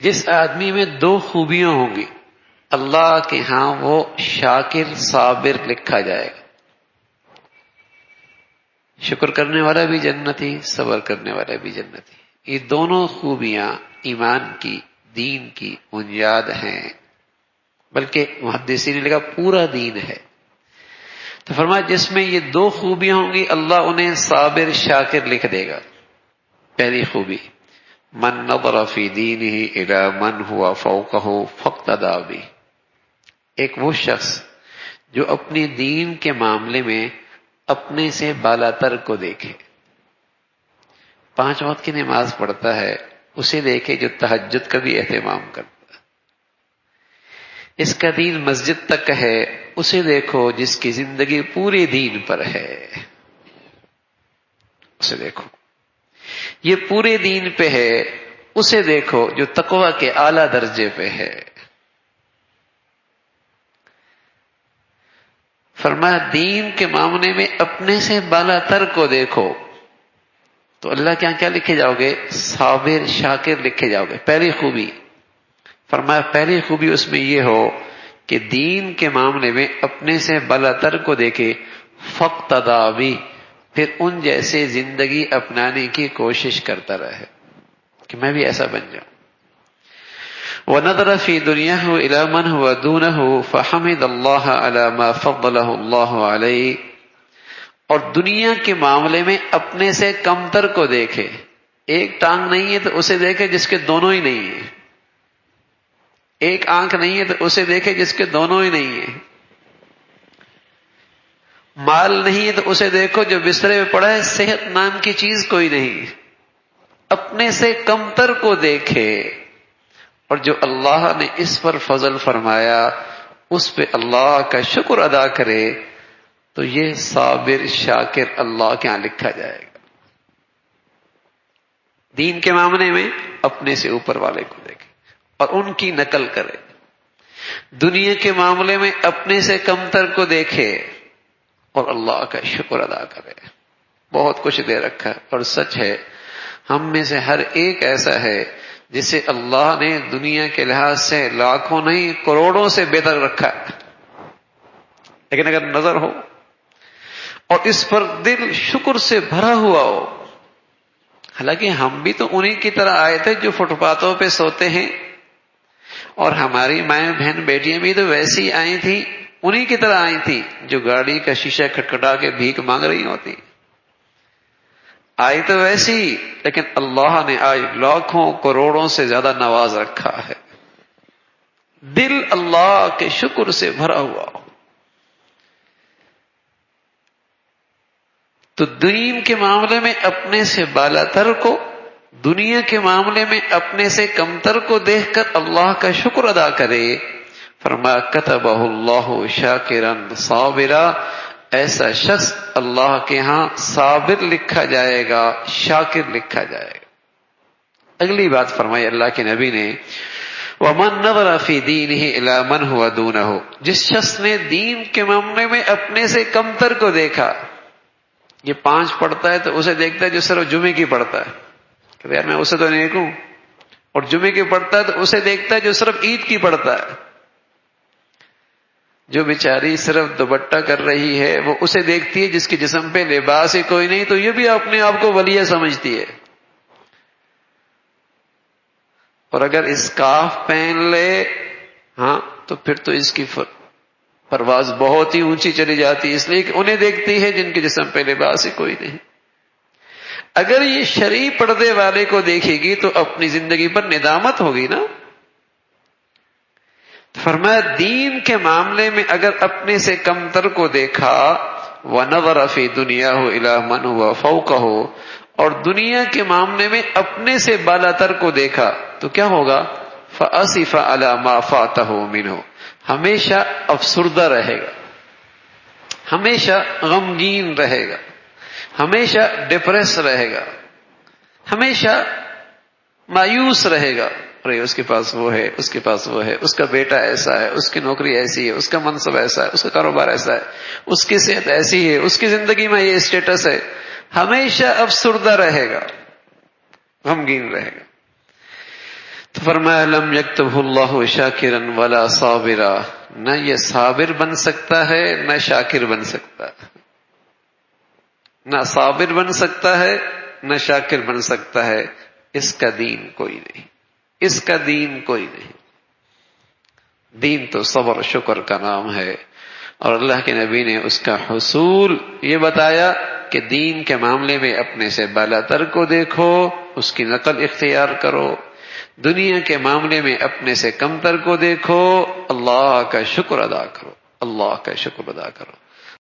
جس آدمی میں دو خوبیاں ہوں گی اللہ کے ہاں وہ شاکر صابر لکھا جائے گا. شکر کرنے والا بھی جنتی، صبر کرنے والا بھی جنتی. یہ دونوں خوبیاں ایمان کی، دین کی بنیاد ہیں، بلکہ محدثین نے لکھا پورا دین ہے. تو فرمایا جس میں یہ دو خوبیاں ہوں گی اللہ انہیں صابر شاکر لکھ دے گا. پہلی خوبی من نظر فی دینہ الی من ہوا فوقہ فاقتدی بہ، ایک وہ شخص جو اپنے دین کے معاملے میں اپنے سے بالا تر کو دیکھے. 5 وقت کی نماز پڑھتا ہے اسے دیکھے جو تہجد کا بھی اہتمام کرتا ہے. اس کا دین مسجد تک ہے اسے دیکھو جس کی زندگی پورے دین پر ہے. اسے دیکھو یہ پورے دین پہ ہے، اسے دیکھو جو تقوی کے اعلیٰ درجے پہ ہے. فرمایا دین کے معاملے میں اپنے سے بالا تر کو دیکھو تو اللہ کے یہاں کیا لکھے جاؤ گے؟ صابر شاکر لکھے جاؤ گے. پہلی خوبی فرمایا پہلی خوبی اس میں یہ ہو کہ دین کے معاملے میں اپنے سے بالا تر کو دیکھے، فاقتدی بہ، پھر ان جیسے زندگی اپنانے کی کوشش کرتا رہے کہ میں بھی ایسا بن جاؤں. وَنَظَرَ فِي دُنْيَاهُ إِلَى مَنْ هُوَ دُونَهُ فَحَمِدَ اللَّهَ عَلَى مَا فَضَّلَهُ اللَّهُ عَلَيْهِ، اور دنیا کے معاملے میں اپنے سے کمتر کو دیکھے. ایک ٹانگ نہیں ہے تو اسے دیکھے جس کے دونوں ہی نہیں ہیں، ایک آنکھ نہیں ہے تو اسے دیکھے جس کے دونوں ہی نہیں ہیں، مال نہیں ہے تو اسے دیکھو جو بسترے پہ پڑا ہے صحت نام کی چیز کوئی نہیں. اپنے سے کمتر کو دیکھے اور جو اللہ نے اس پر فضل فرمایا اس پہ اللہ کا شکر ادا کرے تو یہ صابر شاکر اللہ کے ہاں لکھا جائے گا. دین کے معاملے میں اپنے سے اوپر والے کو دیکھے اور ان کی نقل کرے، دنیا کے معاملے میں اپنے سے کمتر کو دیکھے اور اللہ کا شکر ادا کرے. بہت کچھ دے رکھا ہے اور سچ ہے ہم میں سے ہر ایک ایسا ہے جسے اللہ نے دنیا کے لحاظ سے لاکھوں نہیں کروڑوں سے بہتر رکھا ہے، لیکن اگر نظر ہو اور اس پر دل شکر سے بھرا ہوا ہو. حالانکہ ہم بھی تو انہی کی طرح آئے تھے جو فٹ پاتھوں پہ سوتے ہیں، اور ہماری مائیں بہن بیٹیاں بھی تو ویسی آئی تھی، انہی کی طرح آئی تھی جو گاڑی کا شیشہ کھٹکھٹا کے بھیک مانگ رہی ہوتی. آئی تو ویسی، لیکن اللہ نے آج لاکھوں کروڑوں سے زیادہ نواز رکھا ہے. دل اللہ کے شکر سے بھرا ہوا ہو تو دین کے معاملے میں اپنے سے بالا تر کو، دنیا کے معاملے میں اپنے سے کمتر کو دیکھ کر اللہ کا شکر ادا کرے. فرمایا کتبہ اللہ شاکرا صابرا، ایسا شخص اللہ کے ہاں صابر لکھا جائے گا، شاکر لکھا جائے گا. اگلی بات فرمائی اللہ کے نبی نے وَمَن نَظَرَ فِي دِينِهِ إِلَى مَنْ هُوَ دُونَهُ، جس شخص نے دین کے معاملے میں اپنے سے کمتر کو دیکھا. یہ 5 پڑھتا ہے تو اسے دیکھتا ہے جو صرف جمعے کی پڑھتا ہے کہ یار میں اسے تو نیک ہوں، اور جمعے کی پڑھتا ہے تو اسے دیکھتا ہے جو صرف عید کی پڑھتا ہے. جو بیچاری صرف دوپٹہ کر رہی ہے وہ اسے دیکھتی ہے جس کے جسم پہ لباس ہی کوئی نہیں، تو یہ بھی اپنے آپ کو ولیہ سمجھتی ہے. اور اگر اسکارف پہن لے ہاں تو پھر تو اس کی پرواز بہت ہی اونچی چلی جاتی ہے، اس لیے کہ انہیں دیکھتی ہے جن کے جسم پہ لباس ہی کوئی نہیں. اگر یہ شرعی پردے والے کو دیکھے گی تو اپنی زندگی پر ندامت ہوگی نا. فرمایا دین کے معاملے میں اگر اپنے سے کمتر کو دیکھا، وَنَظَرَ فِي دُنْيَاهُ إِلَى مَنْ هُوَ فَوْقَهُ، اور دنیا کے معاملے میں اپنے سے بالا تر کو دیکھا تو کیا ہوگا؟ فَأَسِفَ عَلَى مَا فَاتَهُ مِنْهُ، ہمیشہ افسردہ رہے گا، ہمیشہ غمگین رہے گا، ہمیشہ ڈپریس رہے گا، ہمیشہ مایوس رہے گا. ارے اس کے پاس وہ ہے، اس کے پاس وہ ہے، اس کا بیٹا ایسا ہے، اس کی نوکری ایسی ہے، اس کا منصب ایسا ہے، اس کا کاروبار ایسا ہے، اس کی صحت ایسی ہے، اس کی زندگی میں یہ اسٹیٹس ہے. ہمیشہ افسردہ رہے گا، غمگین رہے گا. تو فرمایا لم یکتبہ اللہ شاکرا ولا صابرا، نہ یہ صابر بن سکتا ہے نہ شاکر بن سکتا ہے، نہ صابر بن سکتا ہے نہ شاکر بن سکتا ہے، اس کا دین کوئی نہیں، اس کا دین کوئی نہیں۔ دین تو صبر و شکر کا نام ہے، اور اللہ کے نبی نے اس کا حصول یہ بتایا کہ دین کے معاملے میں اپنے سے بالاتر کو دیکھو، اس کی نقل اختیار کرو، دنیا کے معاملے میں اپنے سے کمتر کو دیکھو، اللہ کا شکر ادا کرو، اللہ کا شکر ادا کرو۔